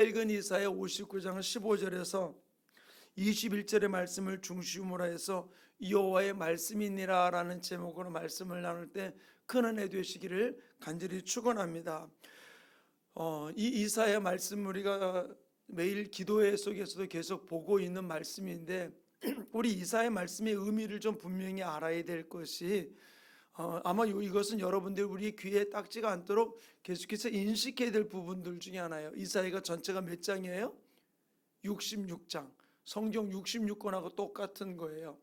읽은 이사야 59장 15절에서 21절의 말씀을 중심으로 해서 여호와의 말씀이니라 라는 제목으로 말씀을 나눌 때 큰 은혜 되시기를 간절히 축원합니다. 이 이사야 말씀 우리가 매일 기도회 속에서도 계속 보고 있는 말씀인데 우리 이사야 말씀의 의미를 좀 분명히 알아야 될 것이 아마 이것은 여러분들 우리 귀에 딱지가 않도록 계속해서 인식해야 될 부분들 중에 하나예요. 이사야가 전체가 몇 장이에요? 66장. 성경 66권하고 똑같은 거예요.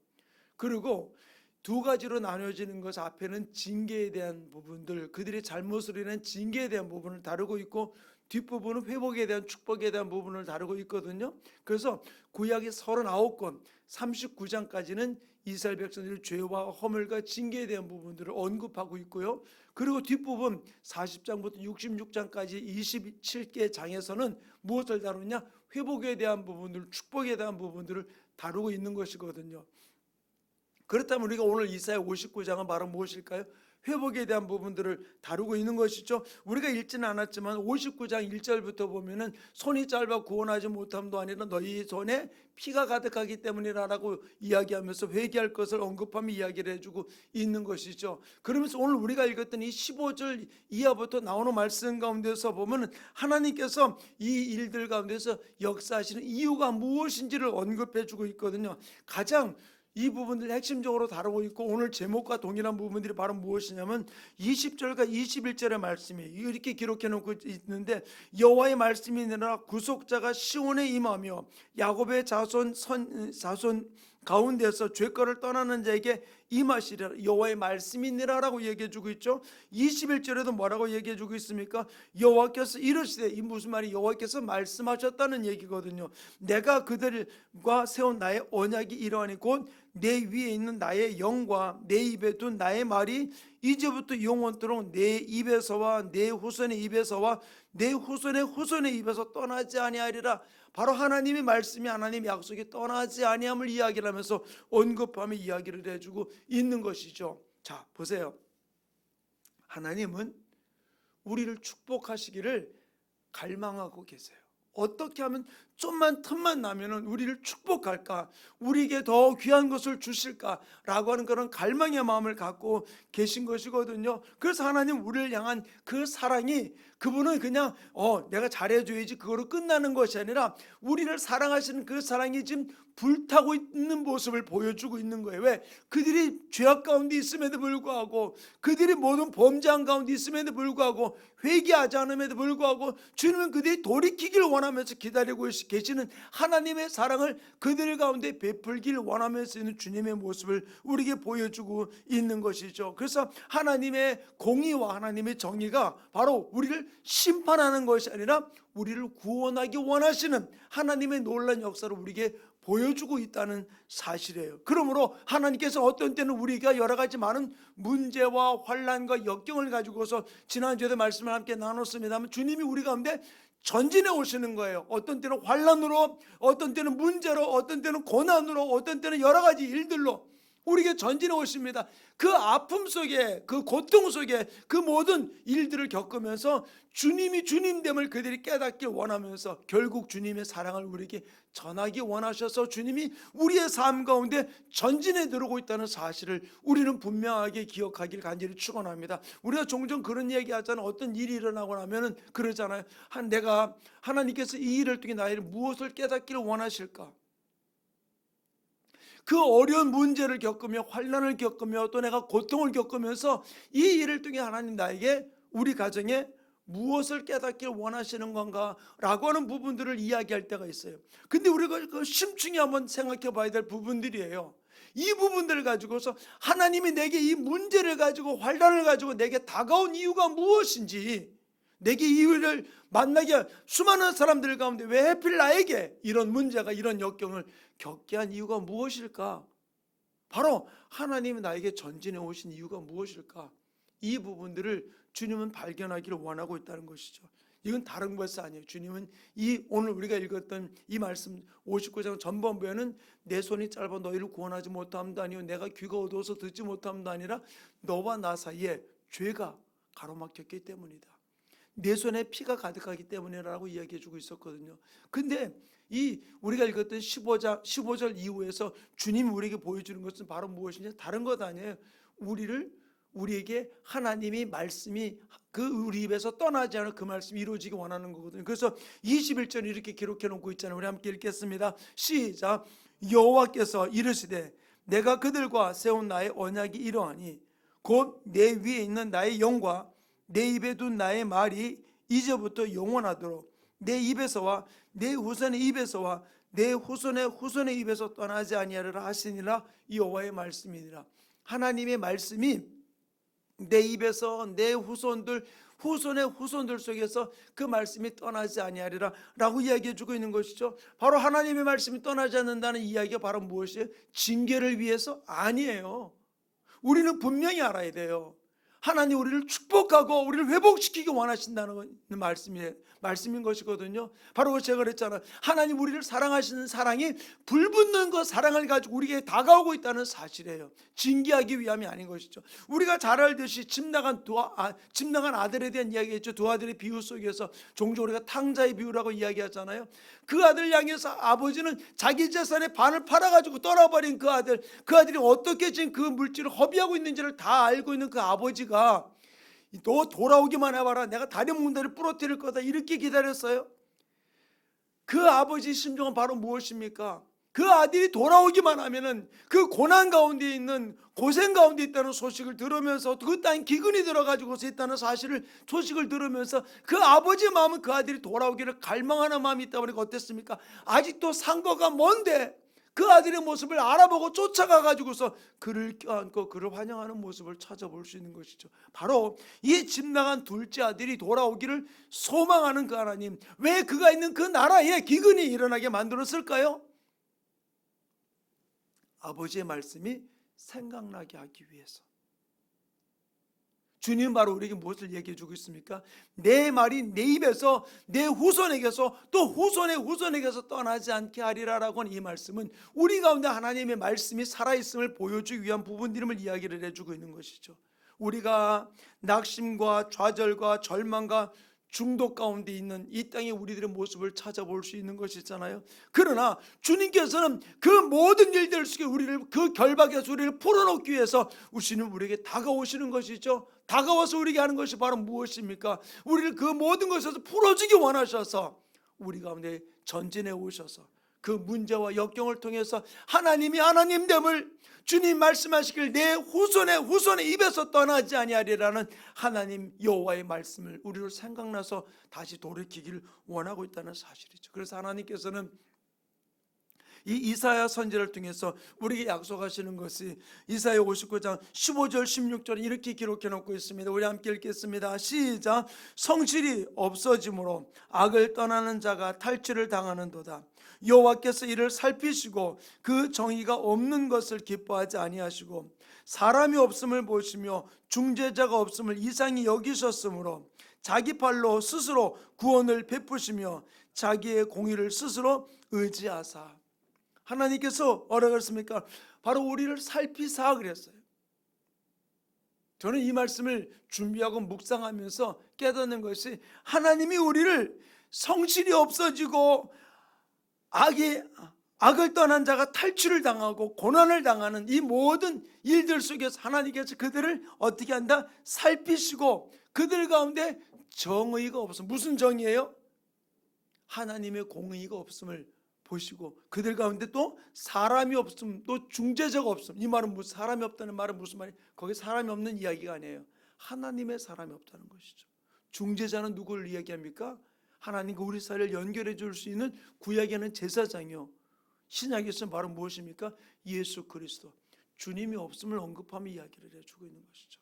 그리고 두 가지로 나눠지는 것, 앞에는 징계에 대한 부분들, 그들의 잘못으로 인한 징계에 대한 부분을 다루고 있고 뒷부분은 회복에 대한 축복에 대한 부분을 다루고 있거든요. 그래서 구약의 39권 39장까지는 이스라엘 백성들의 죄와 허물과 징계에 대한 부분들을 언급하고 있고요. 그리고 뒷부분 40장부터 66장까지 27개 장에서는 무엇을 다루냐? 회복에 대한 부분들, 축복에 대한 부분들을 다루고 있는 것이거든요. 그렇다면 우리가 오늘 이사야 59장은 바로 무엇일까요? 회복에 대한 부분들을 다루고 있는 것이죠. 우리가 읽지는 않았지만 59장 1절부터 보면은 손이 짧아 구원하지 못함도 아니라 너희 손에 피가 가득하기 때문이라고 이야기하면서 회개할 것을 언급하며 이야기를 해주고 있는 것이죠. 그러면서 오늘 우리가 읽었던 이 15절 이하부터 나오는 말씀 가운데서 보면은 하나님께서 이 일들 가운데서 역사하시는 이유가 무엇인지를 언급해주고 있거든요. 가장 이 부분들 핵심적으로 다루고 있고 오늘 제목과 동일한 부분들이 바로 무엇이냐면 20절과 21절의 말씀이에요. 이렇게 기록해 놓고 있는데 여호와의 말씀이니라 구속자가 시온에 임하며 야곱의 자손 가운데서 죄거를 떠나는 자에게 임하시리라. 여호와의 말씀이니라라고 얘기해 주고 있죠. 21절에도 뭐라고 얘기해 주고 있습니까? 여호와께서 이르시되, 이 무슨 말이 여호와께서 말씀하셨다는 얘기거든요. 내가 그들과 세운 나의 언약이 이러하니 곧 내 위에 있는 나의 영과 내 입에 둔 나의 말이 이제부터 영원토록 내 입에서와 내 후손의 입에서와 내 후손의 후손의 입에서 떠나지 아니하리라. 바로 하나님의 말씀이, 하나님의 약속이 떠나지 아니함을 이야기를 하면서 언급하며 이야기를 해주고 있는 것이죠. 자, 보세요. 하나님은 우리를 축복하시기를 갈망하고 계세요. 어떻게 하면 좀만 틈만 나면은 우리를 축복할까, 우리에게 더 귀한 것을 주실까라고 하는 그런 갈망의 마음을 갖고 계신 것이거든요. 그래서 하나님 우리를 향한 그 사랑이, 그분은 그냥 내가 잘해줘야지 그거로 끝나는 것이 아니라 우리를 사랑하시는 그 사랑이 지금 불타고 있는 모습을 보여주고 있는 거예요. 왜? 그들이 죄악 가운데 있음에도 불구하고, 그들이 모든 범죄한 가운데 있음에도 불구하고, 회개하지 않음에도 불구하고 주님은 그들이 돌이키길 원하면서 기다리고 계시는 하나님의 사랑을 그들 가운데 베풀길 원하면서 있는 주님의 모습을 우리에게 보여주고 있는 것이죠. 그래서 하나님의 공의와 하나님의 정의가 바로 우리를 심판하는 것이 아니라 우리를 구원하기 원하시는 하나님의 놀라운 역사를 우리에게 보여주고 있다는 사실이에요. 그러므로 하나님께서 어떤 때는 우리가 여러 가지 많은 문제와 환난과 역경을 가지고서 지난주에도 말씀을 함께 나눴습니다만 주님이 우리 가운데 전진해 오시는 거예요. 어떤 때는 환난으로, 어떤 때는 문제로, 어떤 때는 고난으로, 어떤 때는 여러 가지 일들로 우리에게 전진해 오십니다. 그 아픔 속에, 그 고통 속에 그 모든 일들을 겪으면서 주님이 주님됨을 그들이 깨닫길 원하면서 결국 주님의 사랑을 우리에게 전하기 원하셔서 주님이 우리의 삶 가운데 전진해 들어오고 있다는 사실을 우리는 분명하게 기억하길 간절히 축원합니다. 우리가 종종 그런 얘기 하잖아요. 어떤 일이 일어나고 나면은 그러잖아요. 내가 하나님께서 이 일을 통해 나를 무엇을 깨닫기를 원하실까? 그 어려운 문제를 겪으며 환난을 겪으며 또 내가 고통을 겪으면서 이 일을 통해 하나님 나에게 우리 가정에 무엇을 깨닫기를 원하시는 건가 라고 하는 부분들을 이야기할 때가 있어요. 근데 우리가 그 심층이 한번 생각해 봐야 될 부분들이에요. 이 부분들을 가지고서 하나님이 내게 이 문제를 가지고 환난을 가지고 내게 다가온 이유가 무엇인지, 내게 이 일을 만나게 한 수많은 사람들 가운데 왜 하필 나에게 이런 문제가, 이런 역경을 겪게 한 이유가 무엇일까? 바로 하나님이 나에게 전진해 오신 이유가 무엇일까? 이 부분들을 주님은 발견하기를 원하고 있다는 것이죠. 이건 다른 것이 아니에요. 주님은 이 오늘 우리가 읽었던 이 말씀 59장 전반부에는 내 손이 짧아 너희를 구원하지 못함도 아니요 내가 귀가 어두워서 듣지 못함도 아니라 너와 나 사이에 죄가 가로막혔기 때문이다. 내 손에 피가 가득하기 때문이라고 이야기해 주고 있었거든요. 근데 이 우리가 읽었던 15절 이후에서 주님이 우리에게 보여주는 것은 바로 무엇이냐? 다른 것 아니에요. 우리에게 하나님이 말씀이 그 우리 입에서 떠나지 않을 그 말씀이 이루어지기 원하는 거거든요. 그래서 21절 이렇게 기록해 놓고 있잖아요. 우리 함께 읽겠습니다. 시작. 여호와께서 이르시되 내가 그들과 세운 나의 언약이 이러하니 곧 내 위에 있는 나의 영과 내 입에 둔 나의 말이 이제부터 영원하도록 내 입에서와 내 후손의 입에서와 내 후손의 후손의 입에서 떠나지 아니하리라 하시니라. 여호와의 말씀이니라. 하나님의 말씀이 내 입에서 내 후손들 후손의 후손들 속에서 그 말씀이 떠나지 아니하리라 라고 이야기해 주고 있는 것이죠. 바로 하나님의 말씀이 떠나지 않는다는 이야기가 바로 무엇이에요? 징계를 위해서? 아니에요. 우리는 분명히 알아야 돼요. 하나님 우리를 축복하고 우리를 회복시키기 원하신다는 말씀인 것이거든요. 바로 제가 그랬잖아요. 하나님 우리를 사랑하시는 사랑이 불붙는 그 사랑을 가지고 우리에게 다가오고 있다는 사실이에요. 징계하기 위함이 아닌 것이죠. 우리가 잘 알듯이 집 나간 아들에 대한 이야기했죠. 두 아들의 비유 속에서 종종 우리가 탕자의 비유라고 이야기하잖아요. 그 아들 향해서 아버지는 자기 재산의 반을 팔아가지고 떠나버린 그 아들이 어떻게 지금 그 물질을 허비하고 있는지를 다 알고 있는 그 아버지가 너 돌아오기만 해봐라, 내가 다리 뭉다리를 부러뜨릴 거다, 이렇게 기다렸어요. 그 아버지 심정은 바로 무엇입니까? 그 아들이 돌아오기만 하면은 그 고난 가운데 있는, 고생 가운데 있다는 소식을 들으면서, 그 땅에 기근이 들어가지고서 있다는 소식을 들으면서 그 아버지의 마음은 그 아들이 돌아오기를 갈망하는 마음이 있다 보니까 어땠습니까? 아직도 상거가 먼데 그 아들의 모습을 알아보고 쫓아가 가지고서 그를 껴안고 그를 환영하는 모습을 찾아볼 수 있는 것이죠. 바로 이 집 나간 둘째 아들이 돌아오기를 소망하는 그 하나님, 왜 그가 있는 그 나라에 기근이 일어나게 만들었을까요? 아버지의 말씀이 생각나게 하기 위해서. 주님 바로 우리에게 무엇을 얘기해 주고 있습니까? 내 말이 내 입에서 내 후손에게서 또 후손의 후손에게서 떠나지 않게 하리라라고 하는 이 말씀은 우리 가운데 하나님의 말씀이 살아있음을 보여주기 위한 부분들임을 이야기를 해주고 있는 것이죠. 우리가 낙심과 좌절과 절망과 중독 가운데 있는 이 땅의 우리들의 모습을 찾아볼 수 있는 것이잖아요. 그러나 주님께서는 그 모든 일들 속에 우리를, 그 결박에서 우리를 풀어놓기 위해서 우리는 우리에게 다가오시는 것이죠. 다가와서 우리에게 하는 것이 바로 무엇입니까? 우리를 그 모든 것에서 풀어주기 원하셔서 우리 가운데 전진해 오셔서 그 문제와 역경을 통해서 하나님이 하나님됨을, 주님 말씀하시길 내 후손의 입에서 떠나지 아니하리라는 하나님 여호와의 말씀을 우리로 생각나서 다시 돌이키기를 원하고 있다는 사실이죠. 그래서 하나님께서는 이 이사야 선지를 통해서 우리에게 약속하시는 것이 이사야 59장 15절 16절 이렇게 기록해 놓고 있습니다. 우리 함께 읽겠습니다. 시작. 성실이 없어짐으로 악을 떠나는 자가 탈취를 당하는도다. 여호와께서 이를 살피시고 그 정의가 없는 것을 기뻐하지 아니하시고 사람이 없음을 보시며 중재자가 없음을 이상히 여기셨으므로 자기 팔로 스스로 구원을 베푸시며 자기의 공의를 스스로 의지하사. 하나님께서 뭐라고 했습니까? 바로 우리를 살피사 그랬어요. 저는 이 말씀을 준비하고 묵상하면서 깨닫는 것이, 하나님이 우리를 성실이 없어지고 악을 떠난 자가 탈취를 당하고 고난을 당하는 이 모든 일들 속에서 하나님께서 그들을 어떻게 한다? 살피시고 그들 가운데 정의가 없음. 무슨 정의예요? 하나님의 공의가 없음을 보시고 그들 가운데 또 사람이 없음, 또 중재자가 없음. 이 말은 무슨, 사람이 없다는 말은 무슨 말이에요? 거기 사람이 없는 이야기가 아니에요. 하나님의 사람이 없다는 것이죠. 중재자는 누구를 이야기합니까? 하나님과 우리 사이를 연결해 줄 수 있는 구약에는 제사장이요, 신약에서는 바로 무엇입니까? 예수 그리스도, 주님이 없음을 언급하며 이야기를 해주고 있는 것이죠.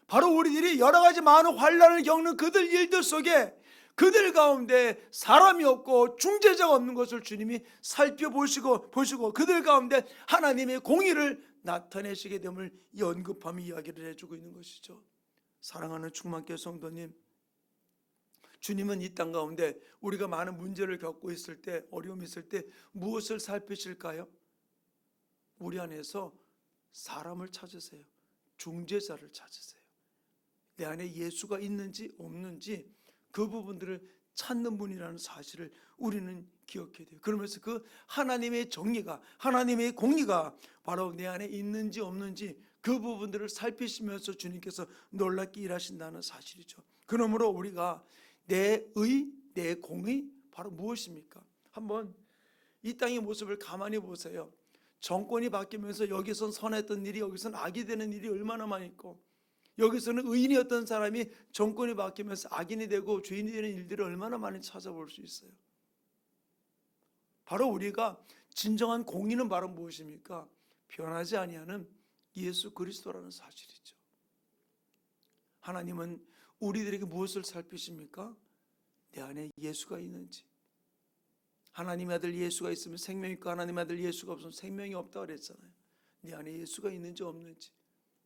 바로 우리들이 여러 가지 많은 환난을 겪는 그들 일들 속에 그들 가운데 사람이 없고 중재자가 없는 것을 주님이 살펴보시고 그들 가운데 하나님의 공의를 나타내시게 됨을 언급하며 이야기를 해주고 있는 것이죠. 사랑하는 충만교회 성도님, 주님은 이 땅 가운데 우리가 많은 문제를 겪고 있을 때, 어려움이 있을 때 무엇을 살피실까요? 우리 안에서 사람을 찾으세요. 중재자를 찾으세요. 내 안에 예수가 있는지 없는지 그 부분들을 찾는 분이라는 사실을 우리는 기억해야 돼요. 그러면서 그 하나님의 정리가, 하나님의 공의가 바로 내 안에 있는지 없는지 그 부분들을 살피시면서 주님께서 놀랍게 일하신다는 사실이죠. 그러므로 우리가 내 의, 내 공의 바로 무엇입니까? 한번 이 땅의 모습을 가만히 보세요. 정권이 바뀌면서 여기선 선했던 일이 여기선 악이 되는 일이 얼마나 많이 있고, 여기서는 의인이었던 사람이 정권이 바뀌면서 악인이 되고 죄인이 되는 일들을 얼마나 많이 찾아볼 수 있어요. 바로 우리가 진정한 공의는 바로 무엇입니까? 변하지 아니하는 예수 그리스도라는 사실이죠. 하나님은 우리들에게 무엇을 살피십니까? 내 안에 예수가 있는지. 하나님의 아들 예수가 있으면 생명이 있고 하나님의 아들 예수가 없으면 생명이 없다고 그랬잖아요. 내 안에 예수가 있는지 없는지,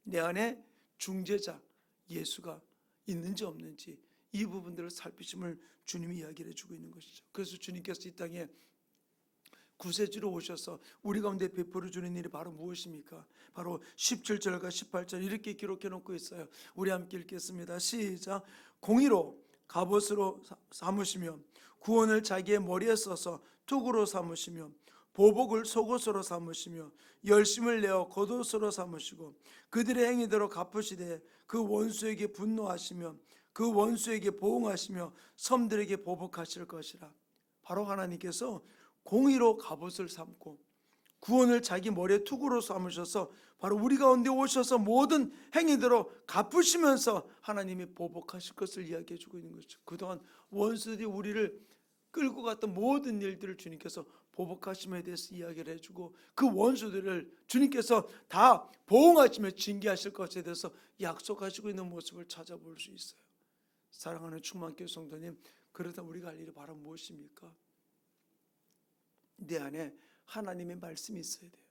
내 안에 중재자 예수가 있는지 없는지, 이 부분들을 살피심을 주님이 이야기를 해주고 있는 것이죠. 그래서 주님께서 이 땅에 구세주로 오셔서 우리 가운데 베풀어 주는 일이 바로 무엇입니까? 바로 17절과 18절 이렇게 기록해 놓고 있어요. 우리 함께 읽겠습니다. 시작. 공의로 갑옷으로 삼으시며 구원을 자기의 머리에 써서 툭으로 삼으시며 보복을 속옷으로 삼으시며 열심을 내어 겉옷으로 삼으시고 그들의 행위대로 갚으시되 그 원수에게 분노하시며 그 원수에게 보응하시며 섬들에게 보복하실 것이라. 바로 하나님께서 공의로 갑옷을 삼고 구원을 자기 머리에 투구로 삼으셔서 바로 우리 가운데 오셔서 모든 행위대로 갚으시면서 하나님이 보복하실 것을 이야기해 주고 있는 것이죠. 그동안 원수들이 우리를 끌고 갔던 모든 일들을 주님께서 보복하심에 대해서 이야기를 해주고 그 원수들을 주님께서 다 보응하시며 징계하실 것에 대해서 약속하시고 있는 모습을 찾아볼 수 있어요. 사랑하는 충만교회 성도님, 그러다 우리가 할 일이 바로 무엇입니까? 내 안에 하나님의 말씀이 있어야 돼요.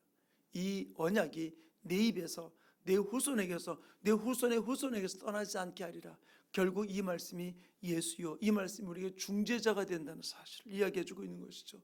이 언약이 내 입에서 내 후손에게서 내 후손의 후손에게서 떠나지 않게 하리라. 결국 이 말씀이 예수요, 이 말씀이 우리에게 중재자가 된다는 사실을 이야기해주고 있는 것이죠.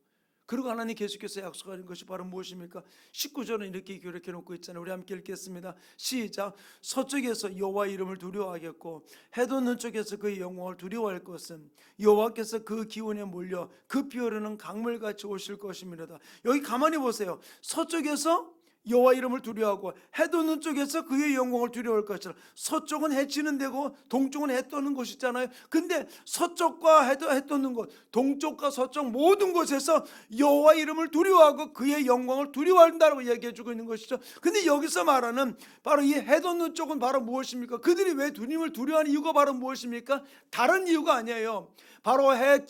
그리고 하나님 계속해서 약속하는 것이 바로 무엇입니까? 19절은 이렇게 기록해 놓고 있잖아요. 우리 함께 읽겠습니다. 시작. 서쪽에서 여호와 이름을 두려워하겠고 해돋는 쪽에서 그의 영광을 두려워할 것은 여호와께서 그 기운에 몰려 급히 흐르는 강물같이 오실 것입니다. 여기 가만히 보세요. 서쪽에서 여호와 이름을 두려워하고 해돋는 쪽에서 그의 영광을 두려워할 것이라. 서쪽은 해 지는 데고 동쪽은 해 떠는 곳이잖아요. 근데 서쪽과 해 떠는 곳, 동쪽과 서쪽 모든 곳에서 여호와 이름을 두려워하고 그의 영광을 두려워한다고 이야기해 주고 있는 것이죠. 근데 여기서 말하는 바로 이 해 돋는 쪽은 바로 무엇입니까? 그들이 왜 주님을 두려워하는 이유가 바로 무엇입니까? 다른 이유가 아니에요. 바로 해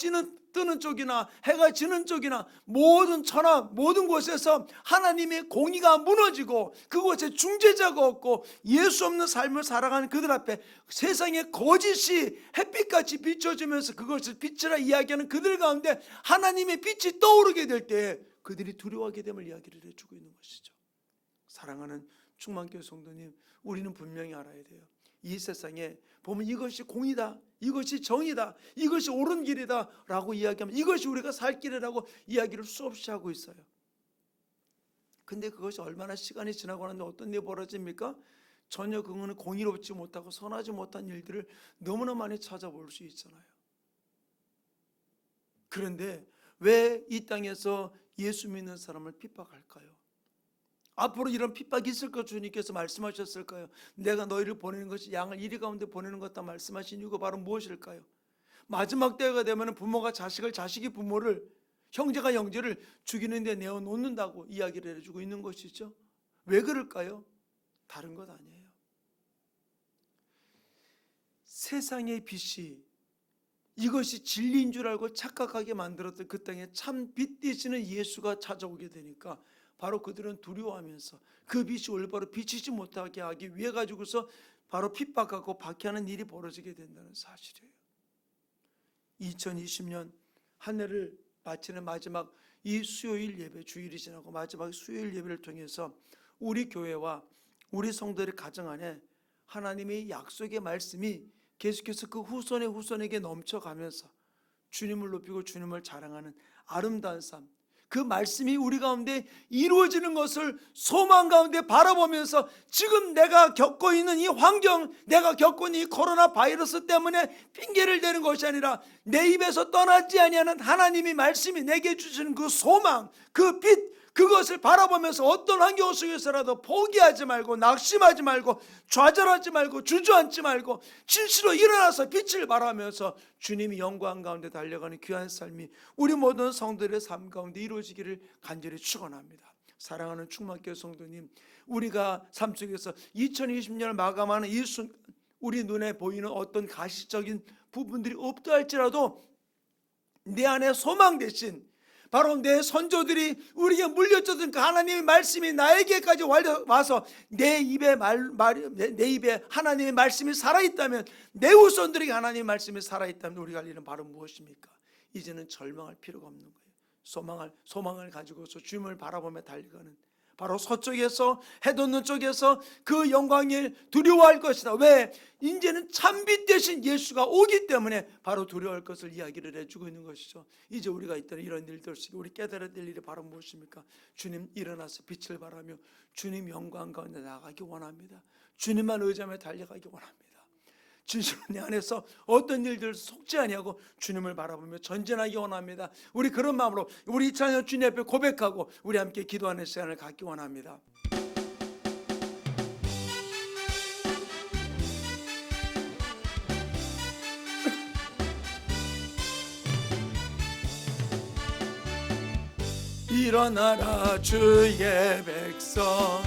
뜨는 쪽이나 해가 지는 쪽이나 모든 천하 모든 곳에서 하나님의 공의가 무너지고 그곳에 중재자가 없고 예수 없는 삶을 살아가는 그들 앞에 세상의 거짓이 햇빛같이 비춰지면서 그것을 빛이라 이야기하는 그들 가운데 하나님의 빛이 떠오르게 될 때 그들이 두려워하게 됨을 이야기를 해주고 있는 것이죠. 사랑하는 충만교회 성도님, 우리는 분명히 알아야 돼요. 이 세상에 보면 이것이 공의다, 이것이 정의다, 이것이 옳은 길이다 라고 이야기하면 이것이 우리가 살 길이라고 이야기를 수없이 하고 있어요. 근데 그것이 얼마나 시간이 지나고 나는데 어떤 일이 벌어집니까? 전혀 그거는 공의롭지 못하고 선하지 못한 일들을 너무나 많이 찾아볼 수 있잖아요. 그런데 왜 이 땅에서 예수 믿는 사람을 핍박할까요? 앞으로 이런 핍박이 있을 것 주님께서 말씀하셨을까요? 내가 너희를 보내는 것이 양을 이리 가운데 보내는 것다 말씀하신 이유가 바로 무엇일까요? 마지막 때가 되면 부모가 자식을, 자식이 부모를, 형제가 형제를 죽이는 데 내어놓는다고 이야기를 해주고 있는 것이죠. 왜 그럴까요? 다른 것 아니에요. 세상의 빛이 이것이 진리인 줄 알고 착각하게 만들었던 그 땅에 참 빛 되시는 예수가 찾아오게 되니까 바로 그들은 두려워하면서 그 빛이 올바로 비치지 못하게 하기 위해 가지고서 바로 핍박하고 박해하는 일이 벌어지게 된다는 사실이에요. 2020년 한 해를 마치는 마지막 이 수요일 예배, 주일이 지나고 마지막 수요일 예배를 통해서 우리 교회와 우리 성도들의 가정 안에 하나님의 약속의 말씀이 계속해서 그 후손의 후손에게 넘쳐가면서 주님을 높이고 주님을 자랑하는 아름다운 삶, 그 말씀이 우리 가운데 이루어지는 것을 소망 가운데 바라보면서 지금 내가 겪고 있는 이 환경, 내가 겪고 있는 이 코로나 바이러스 때문에 핑계를 대는 것이 아니라 내 입에서 떠나지 아니하는 하나님이 말씀이 내게 주시는 그 소망, 그 빛, 그것을 바라보면서 어떤 환경 속에서라도 포기하지 말고 낙심하지 말고 좌절하지 말고 주저앉지 말고 진실로 일어나서 빛을 발하면서 주님이 영광 가운데 달려가는 귀한 삶이 우리 모든 성도들의 삶 가운데 이루어지기를 간절히 축원합니다. 사랑하는 충만교회 성도님, 우리가 삶 속에서 2020년을 마감하는 이 순간 우리 눈에 보이는 어떤 가시적인 부분들이 없다 할지라도 내 안에 소망 대신 바로 내 선조들이 우리에게 물려줬던 그 하나님의 말씀이 나에게까지 와서 내 입에 하나님의 말씀이 살아있다면, 내 후손들에게 하나님의 말씀이 살아있다면 우리가 할 일은 바로 무엇입니까? 이제는 절망할 필요가 없는 거예요. 소망을 가지고서 주님을 바라보며 달려가는, 바로 서쪽에서 해 돋는 쪽에서 그 영광을 두려워할 것이다. 왜? 이제는 참빛 대신 예수가 오기 때문에 바로 두려워할 것을 이야기를 해주고 있는 것이죠. 이제 우리가 있다는 이런 일들 속에 우리 깨달아야 될 일이 바로 무엇입니까? 주님 일어나서 빛을 발하며 주님 영광 가운데 나가기 원합니다. 주님만 의지하며 달려가기 원합니다. 진실로 내 안에서 어떤 일들을 속지 아니하고 주님을 바라보며 전진하기 원합니다. 우리 그런 마음으로 우리 2024년 주님 앞에 고백하고 우리 함께 기도하는 시간을 갖기 원합니다. 일어나라 주의 백성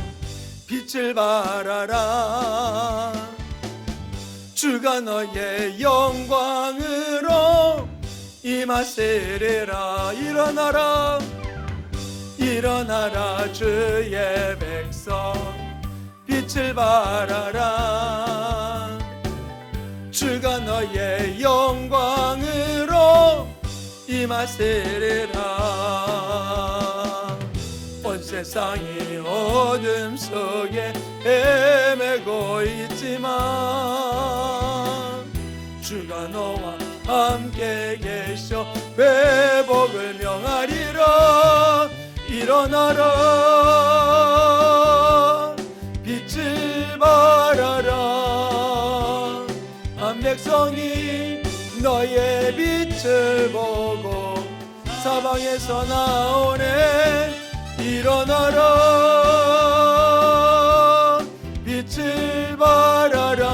빛을 발하라. 주가 너의 영광으로 임하시리라. 일어나라 일어나라 주의 백성 빛을 발하라. 주가 너의 영광으로 임하시리라. 온 세상이 어둠 속에 헤매고 있지만 주가 너와 함께 계셔 회복을 명하리라. 일어나라 빛을 발하라. 한 백성이 너의 빛을 보고 사방에서 나오네. 일어나라 빛을 발하라.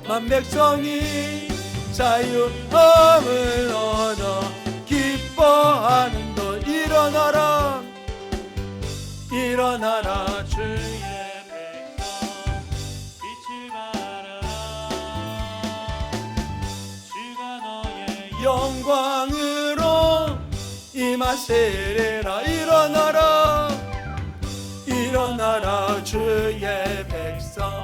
만 백성이 자유함을 얻어 기뻐하는 것. 일어나라 일어나라 주의 백성 빛을 발하라. 주가 너의 영광으로 임하시리라. 일어나라 일어나라 주의 백성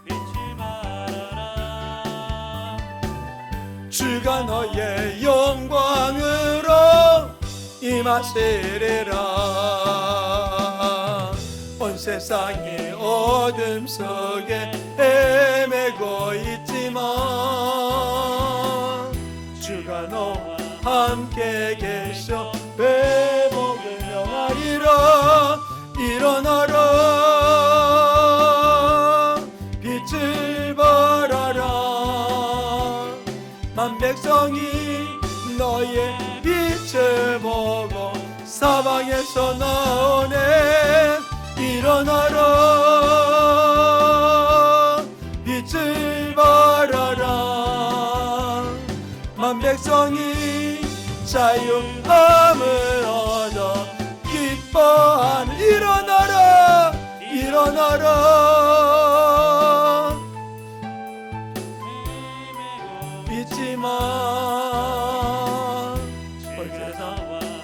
빛을 발하라. 주가 너의 영광으로 임하시리라. 온 세상이 어둠 속에 헤매고 있지만 주가 너와 함께 계셔 회복을 명하리라. 일어나라 빛을 발하라. 만 백성이 너의 빛을 보고 사방에서 나오네. 일어나라 빛을 발하라. 만 백성이 자유함을 얻어 기뻐하는. 일어나라 일어나라 있지만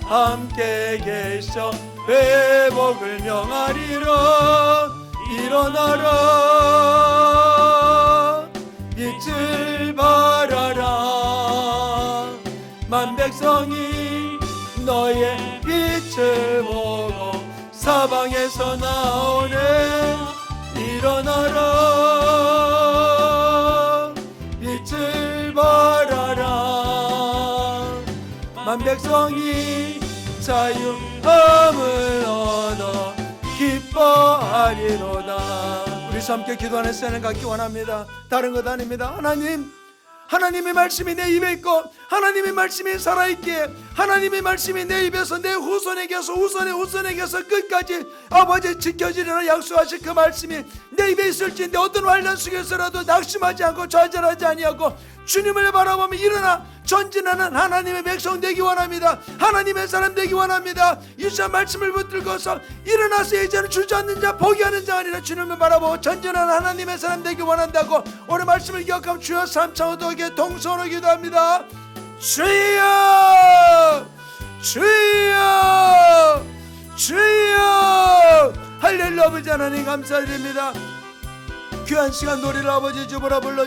함께 계셔 회복을 명하리라. 일어나라 빛을 발하라. 만 백성이 너의 빛을 보고 사방에서 나오네. 일어나라 빛을 발하라. 만 백성이 자유함을 얻어 기뻐하리로다. 우리 함께 기도하는 시간을 갖기 원합니다. 다른 것 아닙니다. 하나님의 말씀이 내 입에 있고 하나님의 말씀이 살아있기에 하나님의 말씀이 내 입에서 내 후손에게서 후손에게서 끝까지 아버지 지켜지리라 약속하신 그 말씀이 내 입에 있을지인데 어떤 환난 속에서라도 낙심하지 않고 좌절하지 아니하고 주님을 바라보며 일어나 전진하는 하나님의 백성 되기 원합니다. 하나님의 사람 되기 원합니다. 유사 말씀을 붙들고서 일어나서 이제는 주저앉는 자 포기하는 자 아니라 주님을 바라보고 전진하는 하나님의 사람 되기 원한다고 오늘 말씀을 기억하면 주여 삼창호도에게 동서로 기도합니다. 주여 주여 주여 할렐루야. 아버지 하나님 감사드립니다. 귀한 시간 노래를 아버지 주보라 불러